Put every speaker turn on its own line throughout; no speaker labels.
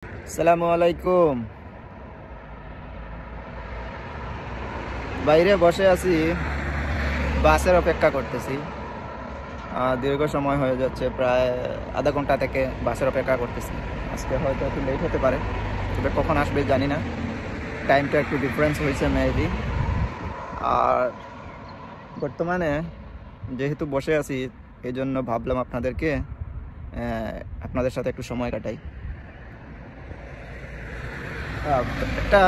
আসসালামু আলাইকুম। বাইরে বসে আছি, বাসের অপেক্ষা করতেছি। দীর্ঘ সময় হয়ে যাচ্ছে, প্রায় আধা ঘন্টা থেকে বাসের অপেক্ষা করতেছি। আজকে হয়তো একটু লেট হতে পারে, তবে কখন আসবে জানি না। টাইমটা একটু ডিফারেন্স হয়েছে মেবি। আর বর্তমানে যেহেতু বসে আছি, এই জন্য ভাবলাম আপনাদের সাথে একটু সময় কাটাই। একটা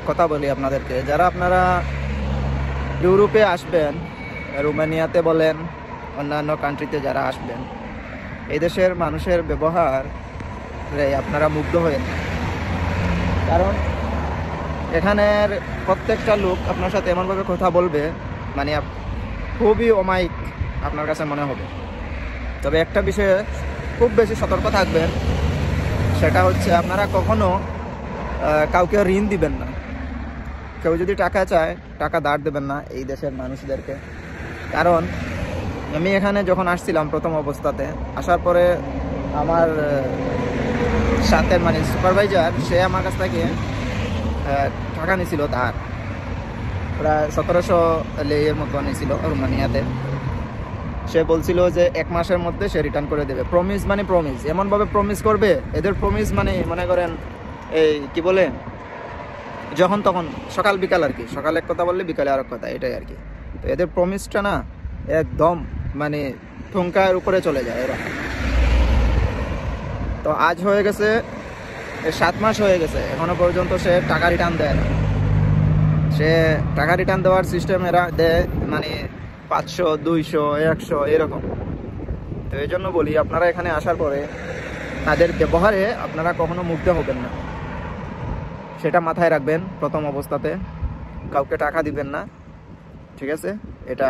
কথা বলি আপনাদেরকে, যারা আপনারা ইউরোপে আসবেন, রোমানিয়াতে বলেন, অন্যান্য কান্ট্রিতে যারা আসবেন, এই দেশের মানুষের ব্যবহারে আপনারা মুগ্ধ হয়ে, কারণ এখানের প্রত্যেকটা লোক আপনার সাথে এমনভাবে কথা বলবে, মানে খুবই অমায়িক আপনার কাছে মনে হবে। তবে একটা বিষয়ে খুব বেশি সতর্ক থাকবেন, সেটা হচ্ছে আপনারা কখনো কাউকে ঋণ দিবেন না। কেউ যদি টাকা চায়, টাকা ধার দেবেন না এই দেশের মানুষদেরকে। কারণ আমি এখানে যখন আসছিলাম প্রথম অবস্থাতে, আসার পরে আমার সাথে মানে সুপারভাইজার, সে আমার কাছ থেকে টাকা নিয়েছিল ধার, প্রায় 1700 লেয়ের মতো নিয়েছিল রোমানিয়াতে। সে বলছিল যে 1 মাসের মধ্যে সে রিটার্ন করে দেবে। প্রমিস মানে প্রমিস, এমনভাবে প্রমিস করবে, এদের প্রমিস মানে মনে করেন এই কি বলে, যখন তখন সকাল বিকাল আর কি, সকালে এক কথা বললে বিকালে আর এক কথা, এটাই আর কি। তো এদের প্রমিসটা না একদম মানে ঠুনকার উপরে চলে যায় এরা। তো আজ হয়ে গেছে 7 মাস হয়ে গেছে, এখনো পর্যন্ত সে টাকা রিটার্ন দেয় না। সে টাকা রিটার্ন দেওয়ার সিস্টেম এরা দেয় মানে 500, 200, 100 এরকম। তো এই জন্য বলি, আপনারা এখানে আসার পরে তাদের ব্যবহারে আপনারা কখনো মুগ্ধ হবেন না, সেটা মাথায় রাখবেন। প্রথম অবস্থাতে কাউকে টাকা দিবেন না, ঠিক আছে? এটা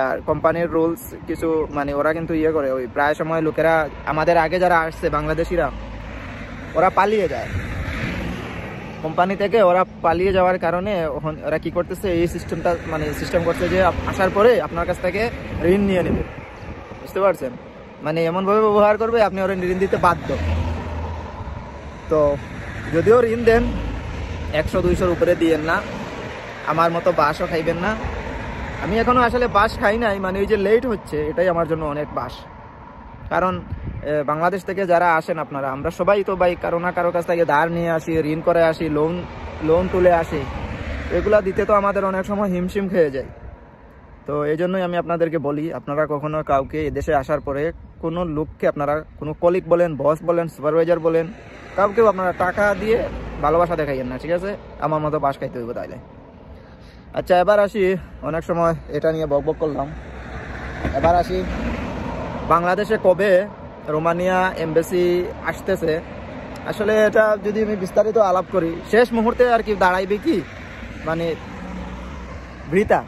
আর কোম্পানির রুলস কিছু, মানে ওরা কিন্তু করে, ওই প্রায় সময় লোকেরা আমাদের আগে যারা আসছে বাংলাদেশিরা, ওরা পালিয়ে যায় কোম্পানি থেকে। ওরা পালিয়ে যাওয়ার কারণে ওরা কি করতেছে, এই সিস্টেমটা মানে সিস্টেম করছে যে আসার পরে আপনার কাছ থেকে ঋণ নিয়ে নেবে। বুঝতে পারছেন? মানে এমনভাবে ব্যবহার করবে, আপনি ওরা ঋণ দিতে বাধ্য। তো যদিও ঋণ দেন, 100-200 উপরে দিয়েন না। আমার মতো বাসও খাইবেন না। আমি এখনো আসলে বাস খাই নাই, মানে ওই যে লেট হচ্ছে, এটাই আমার জন্য অনেক বাস। কারণ বাংলাদেশ থেকে যারা আসেন আপনারা, আমরা সবাই তো ভাই কারো না কারো কাছ থেকে ধার নিয়ে আসি, ঋণ করে আসি, লোন তুলে আসি। এগুলা দিতে তো আমাদের অনেক সময় হিমশিম খেয়ে যায়। তো এই জন্যই আমি আপনাদেরকে বলি, আপনারা কখনো কাউকে এদেশে আসার পরে কোনো লোককে, আপনারা কোনো কলিগ বলেন, বস বলেন, সুপারভাইজার বলেন, কাউকেও আপনারা টাকা দিয়ে ভালোবাসা দেখাইয়েন না, ঠিক আছে? আমার মতো বাস খাইতে হইব তাইলে। আচ্ছা, এবার আসি, অনেক সময় এটা নিয়ে বকবক করলাম। এবার আসি, বাংলাদেশে কবে রোমানিয়া এমবাসি আসতেছে। আসলে এটা যদি আমি বিস্তারিত আলাপ করি, শেষ মুহূর্তে আর কি দাঁড়াইবে কি, মানে বৃথা,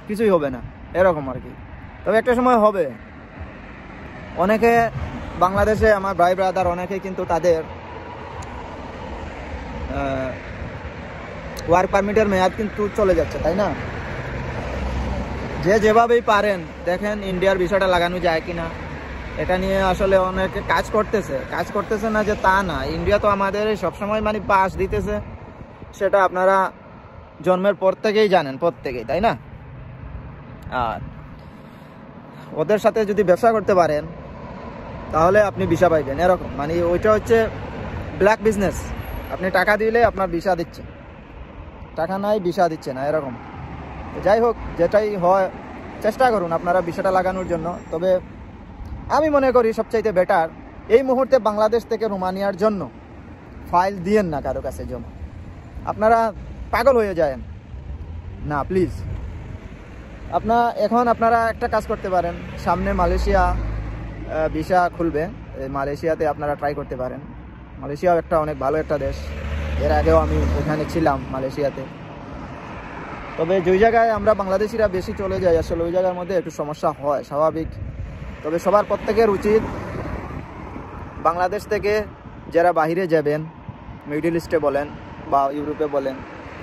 কিছুই হবে না এরকম আর কি। তবে একটা সময় হবে। অনেকে বাংলাদেশে আমার ভাই ব্রাদার অনেকে কিন্তু তাদের ওয়ার্ক পারমিটের মেয়াদ কিন্তু চলে যাচ্ছে, তাই না? যে যেভাবেই পারেন দেখেন ইন্ডিয়ার বিষয়টা লাগানো যায় কিনা, এটা নিয়ে আসলে অনেকে কাজ করতেছে না যে তা না। ইন্ডিয়া তো আমাদের সবসময় মানে পাস দিতেছে, সেটা আপনারা জন্মের পর থেকেই জানেন, প্রত্যেকেই, তাই না? আর ওদের সাথে যদি ব্যবসা করতে পারেন তাহলে আপনি ভিসা পাইবেন, এরকম। মানে ওইটা হচ্ছে ব্ল্যাক বিজনেস। আপনি টাকা দিলে আপনার ভিসা দিচ্ছে, টাকা নাই ভিসা দিচ্ছে না, এরকম। যাই হোক, যেটাই হয় চেষ্টা করুন আপনারা ভিসাটা লাগানোর জন্য। তবে আমি মনে করি সবচাইতে বেটার এই মুহূর্তে বাংলাদেশ থেকে রোমানিয়ার জন্য ফাইল দিয়েন না কারো কাছে জমা। আপনারা পাগল হয়ে যায়েন না, প্লিজ। আপনারা একটা কাজ করতে পারেন, সামনে মালয়েশিয়া ভিসা খুলবে, মালয়েশিয়াতে আপনারা ট্রাই করতে পারেন। মালয়েশিয়াও একটা অনেক ভালো একটা দেশ, এর আগেও আমি ওখানে ছিলাম মালয়েশিয়াতে। তবে যেই জায়গায় আমরা বাংলাদেশিরা বেশি চলে যাই, আসলে ওই জায়গার মধ্যে একটু সমস্যা হয়, স্বাভাবিক। তবে সবার প্রত্যেকের উচিত বাংলাদেশ থেকে যারা বাইরে যাবেন, মিডল ইস্টে বলেন বা ইউরোপে বলেন,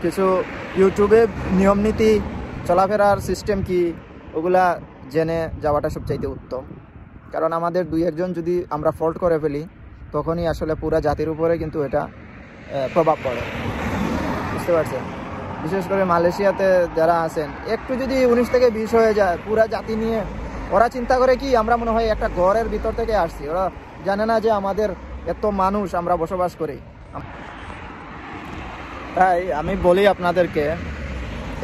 কিছু ইউটিউবে নিয়ম নীতি, চলাফেরার সিস্টেম কি, ওগুলা জেনে যাওয়াটা সবচাইতে উত্তম। কারণ আমাদের 2-1 জন যদি আমরা ফল্ট করে ফেলি, তখনই আসলে পুরা জাতির উপরে কিন্তু এটা প্রভাব পড়ে, বুঝতে পারছেন? বিশেষ করে মালয়েশিয়াতে যারা আছেন, একটু যদি 19 থেকে 20 হয়ে যায় পুরা জাতি নিয়ে ওরা চিন্তা করে কি আমরা মনে হয় একটা ঘরের ভিতর থেকে আসছি, ওরা জানে না যে আমাদের এত মানুষ আমরা বসবাস করি। তাই আমি বলি আপনাদেরকে,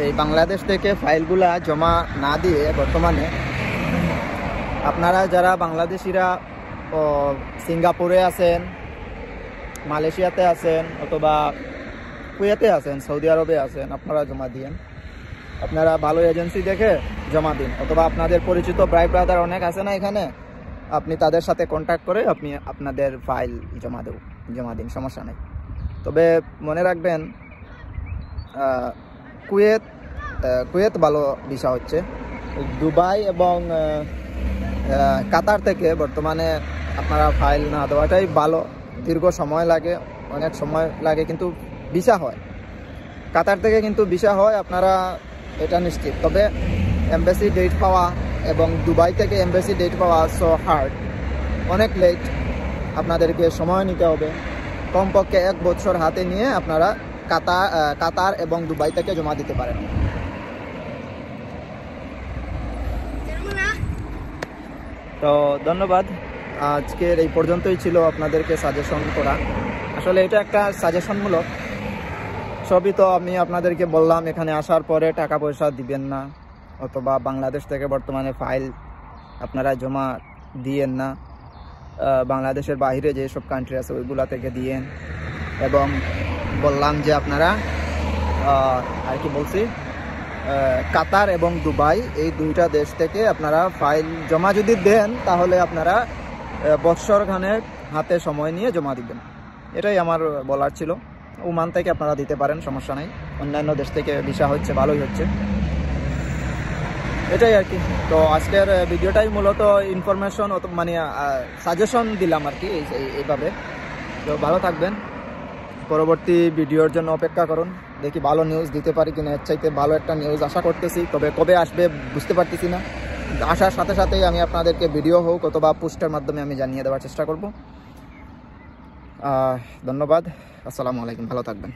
এই বাংলাদেশ থেকে ফাইলগুলা জমা না দিয়ে বর্তমানে আপনারা যারা বাংলাদেশিরা সিঙ্গাপুরে আছেন, মালয়েশিয়াতে আছেন, অথবা কুয়েতে আছেন, সৌদি আরবে আছেন, আপনারা জমা দিন। আপনারা ভালো এজেন্সি দেখে জমা দিন, অথবা আপনাদের পরিচিত ভাই ব্রাদার অনেক আছে না এখানে, আপনি তাদের সাথে কন্ট্যাক্ট করে আপনি আপনাদের ফাইল জমা দিন, সমস্যা নেই। তবে মনে রাখবেন কুয়েত ভালো ভিসা হচ্ছে। দুবাই এবং কাতার থেকে বর্তমানে আপনারা ফাইল না দেওয়াটাই ভালো। দীর্ঘ সময় লাগে, অনেক সময় লাগে, কিন্তু ভিসা হয়। কাতার থেকে কিন্তু ভিসা হয়, আপনারা এটা নিশ্চিত। তবে এমবাসি ডেট পাওয়া এবং দুবাই থেকে এমবাসি ডেট পাওয়া সো হার্ড, অনেক লেট। আপনাদেরকে সময় নিতে হবে, কমপক্ষে 1 বছর হাতে নিয়ে আপনারা কাতার এবং দুবাই থেকে জমা দিতে পারেন। তো ধন্যবাদ, আজকের এই পর্যন্তই ছিল আপনাদেরকে সাজেশন করা। আসলে এটা একটা সাজেশনমূলক, সবই তো আমি আপনাদেরকে বললাম। এখানে আসার পরে টাকা পয়সা দিবেন না, অথবা বাংলাদেশ থেকে বর্তমানে ফাইল আপনারা জমা দিয়েন না। বাংলাদেশের বাইরে যেসব কান্ট্রি আছে ওইগুলা থেকে দিয়েন। এবং বললাম যে আপনারা আর কি বলছি, কাতার এবং দুবাই এই 2টা দেশ থেকে আপনারা ফাইল জমা যদি দেন, তাহলে আপনারা বৎসরখানেক হাতে সময় নিয়ে জমা দিবেন। এটাই আমার বলার ছিল। ওমান থেকে আপনারা দিতে পারেন, সমস্যা নাই। অন্যান্য দেশ থেকে ভিসা হচ্ছে, ভালোই হচ্ছে, এটাই আর কি। তো আজকের ভিডিওটাই মূলত ইনফরমেশন, মানে সাজেশন দিলাম আর কি এইভাবে। তো ভালো থাকবেন, পরবর্তী ভিডিওর জন্য অপেক্ষা করুন। দেখি ভালো নিউজ দিতে পারি কিনা, এর চাইতে ভালো একটা নিউজ আশা করতেছি। তবে কবে আসবে বুঝতে পারতেছি না। আসার সাথে সাথেই আমি আপনাদেরকে ভিডিও হোক অথবা পোস্টের মাধ্যমে আমি জানিয়ে দেওয়ার চেষ্টা করব। ধন্যবাদ, আসসালামু আলাইকুম, ভালো থাকবেন।